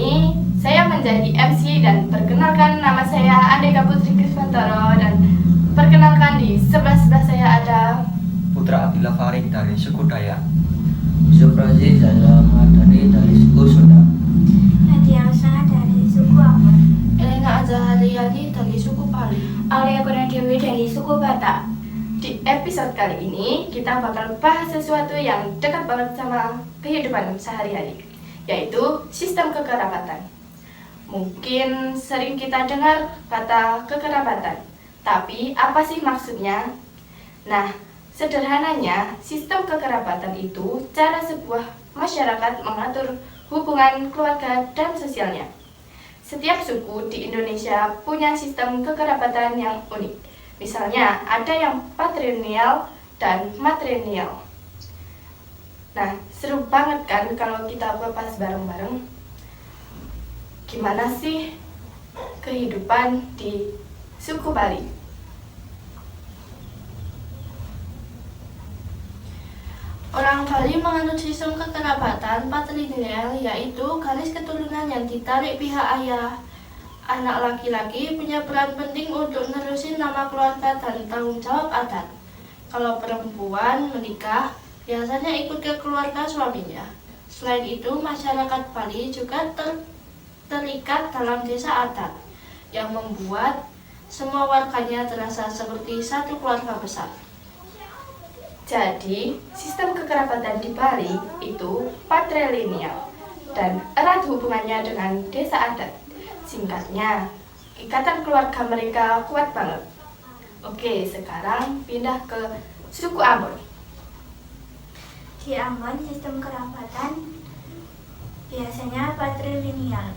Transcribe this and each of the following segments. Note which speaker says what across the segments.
Speaker 1: ini saya menjadi MC dan perkenalkan nama saya Andika Putri Krismantoro dan perkenalkan di sebelah saya ada
Speaker 2: Putra Abdillah Farid dari suku Dayak.
Speaker 3: Suprasi Zainal Madani dari suku Sunda.
Speaker 4: Nadia Usana dari suku Ambon.
Speaker 1: Elena Azahariani dari suku Pali.
Speaker 4: Aulia Kurnadewi dari suku Batak.
Speaker 1: Di episode kali ini kita bakal bahas sesuatu yang dekat banget sama kehidupan sehari-hari, yaitu sistem kekerabatan. Mungkin sering kita dengar kata kekerabatan, tapi apa sih maksudnya? Nah, sederhananya, sistem kekerabatan itu cara sebuah masyarakat mengatur hubungan keluarga dan sosialnya. Setiap suku di Indonesia punya sistem kekerabatan yang unik. Misalnya, ada yang patrilineal dan matrilineal. Nah, seru banget kan kalau kita bahas bareng-bareng. Gimana sih kehidupan di suku Bali? Orang Bali menganut sistem kekerabatan patrilineal, yaitu garis keturunan yang ditarik pihak ayah. Anak laki-laki punya peran penting untuk nerusin nama keluarga dan tanggung jawab adat. Kalau perempuan menikah, biasanya ikut ke keluarga suaminya. Selain itu, masyarakat Bali juga terikat dalam desa adat, yang membuat semua warganya terasa seperti satu keluarga besar. Jadi, sistem kekerabatan di Bali itu patrilineal dan erat hubungannya dengan desa adat. Singkatnya, ikatan keluarga mereka kuat banget. Oke, sekarang pindah ke suku Ambon.
Speaker 4: Di Ambon, sistem kerabatan biasanya patrilineal,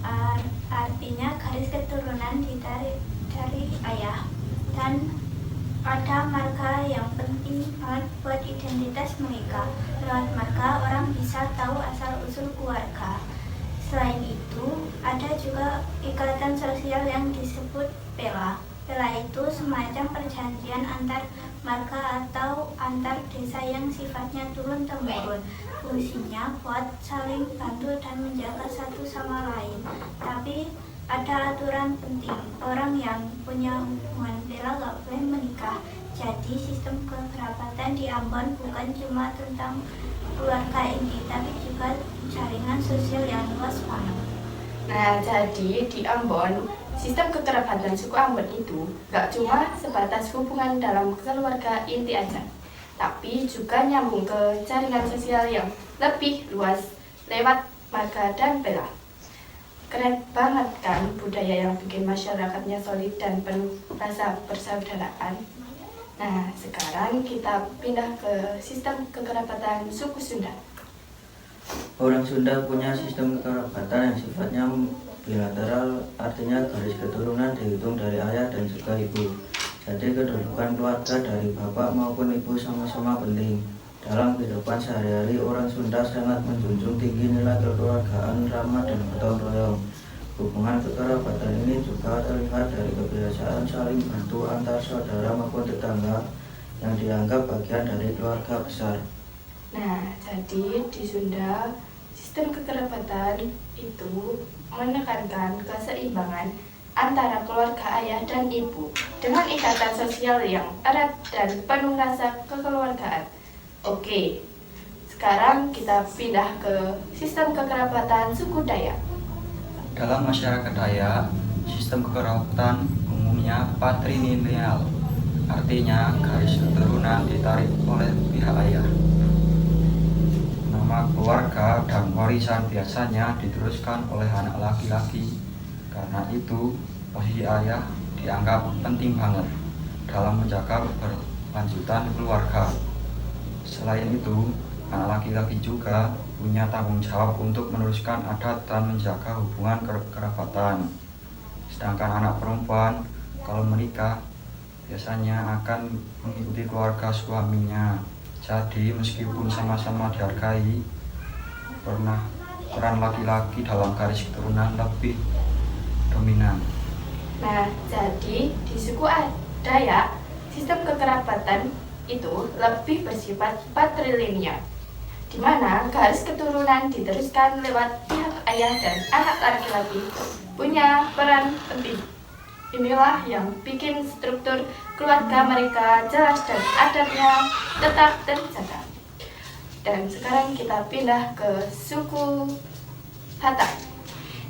Speaker 4: artinya garis keturunan ditarik dari ayah, dan ada marga yang penting banget buat identitas mereka. Lewat marga, orang bisa tahu asal-usul keluarga. Selain itu, ada juga ikatan sosial yang disebut pela. Pela itu semacam perjanjian antar marga atau antar desa yang sifatnya turun-temurun. Fungsinya buat saling bantu dan menjaga satu sama lain. Tapi ada aturan penting, orang yang punya hubungan pela gak boleh menikah. Jadi sistem kekerabatan di Ambon bukan cuma tentang keluarga inti, tapi juga jaringan sosial yang luas banget.
Speaker 1: Nah, jadi di Ambon, sistem kekerabatan suku Ambon itu gak cuma sebatas hubungan dalam keluarga inti aja, tapi juga nyambung ke jaringan sosial yang lebih luas lewat marga dan pela. Keren banget kan budaya yang bikin masyarakatnya solid dan penuh rasa persaudaraan. Nah, sekarang kita pindah ke sistem kekerabatan suku Sunda.
Speaker 3: Orang Sunda punya sistem kekerabatan yang sifatnya bilateral, artinya garis keturunan dihitung dari ayah dan juga ibu. Jadi kedudukan keluarga dari bapak maupun ibu sama-sama penting. Dalam kehidupan sehari-hari, orang Sunda sangat menjunjung tinggi nilai kekeluargaan, ramah dan gotong royong. Hubungan kekerabatan ini juga terlihat dari kebiasaan saling bantu antar saudara maupun tetangga yang dianggap bagian dari keluarga besar.
Speaker 1: Nah, jadi di Sunda, sistem kekerabatan itu menekankan keseimbangan antara keluarga ayah dan ibu dengan ikatan sosial yang erat dan penuh rasa kekeluargaan. Oke, sekarang kita pindah ke sistem kekerabatan suku Dayak.
Speaker 2: Dalam masyarakat Dayak, sistem kekerabatan umumnya patrilineal, artinya garis keturunan ditarik oleh pihak ayah. Nama keluarga dan warisan biasanya diteruskan oleh anak laki-laki. Karena itu, posisi ayah dianggap penting banget dalam menjaga keberlanjutan keluarga. Selain itu, anak laki-laki juga punya tanggung jawab untuk meneruskan adat dan menjaga hubungan kekerabatan. Sedangkan anak perempuan kalau menikah biasanya akan mengikuti keluarga suaminya. Jadi meskipun sama-sama dihargai, peran laki-laki dalam garis keturunan lebih dominan.
Speaker 1: Nah, jadi di suku Dayak, sistem kekerabatan itu lebih bersifat patrilineal, di mana garis keturunan diteruskan lewat pihak ayah dan anak laki-laki punya peran penting. Inilah yang bikin struktur keluarga mereka jelas dan adatnya tetap terjaga. Dan sekarang kita pindah ke suku Batak.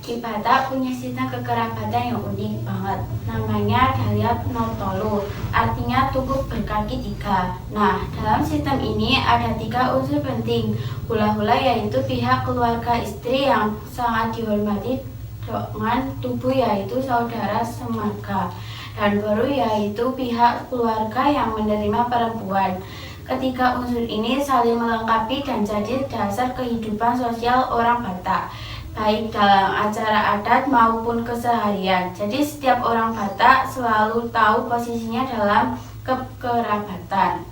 Speaker 5: Di Batak punya sistem kekerabatan yang unik banget. Namanya Dalyat Notolu, artinya tubuh berkaki tiga. Nah, dalam sistem ini ada 3 unsur penting. Hula-hula yaitu pihak keluarga istri yang sangat dihormati dengan tubuh yaitu saudara semarga. Dan baru yaitu pihak keluarga yang menerima perempuan. Ketiga unsur ini saling melengkapi dan jadi dasar kehidupan sosial orang Batak, baik dalam acara adat maupun keseharian. Jadi setiap orang Batak selalu tahu posisinya dalam kekerabatan.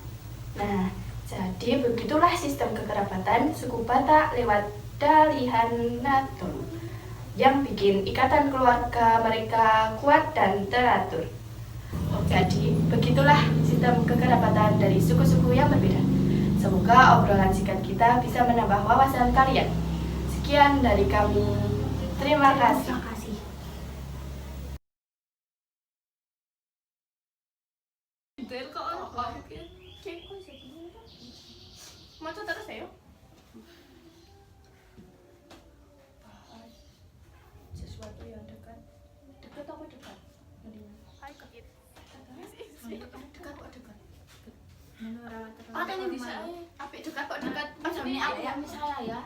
Speaker 1: Nah, jadi begitulah sistem kekerabatan suku Batak lewat Dalihanatul yang bikin ikatan keluarga mereka kuat dan teratur. Jadi, begitulah sistem kekerabatan dari suku-suku yang berbeda. Semoga obrolan singkat kita bisa menambah wawasan kalian. Sekian dari kami. Terima kasih.
Speaker 5: Terima kasih.
Speaker 1: Mau terus ya? Sesuatu yang dekat. Dekat apa dekat? Dekat kok dekat.
Speaker 5: Menurut
Speaker 1: Apa dekat kok dekat?
Speaker 5: Maksudnya aku ya misalnya ya.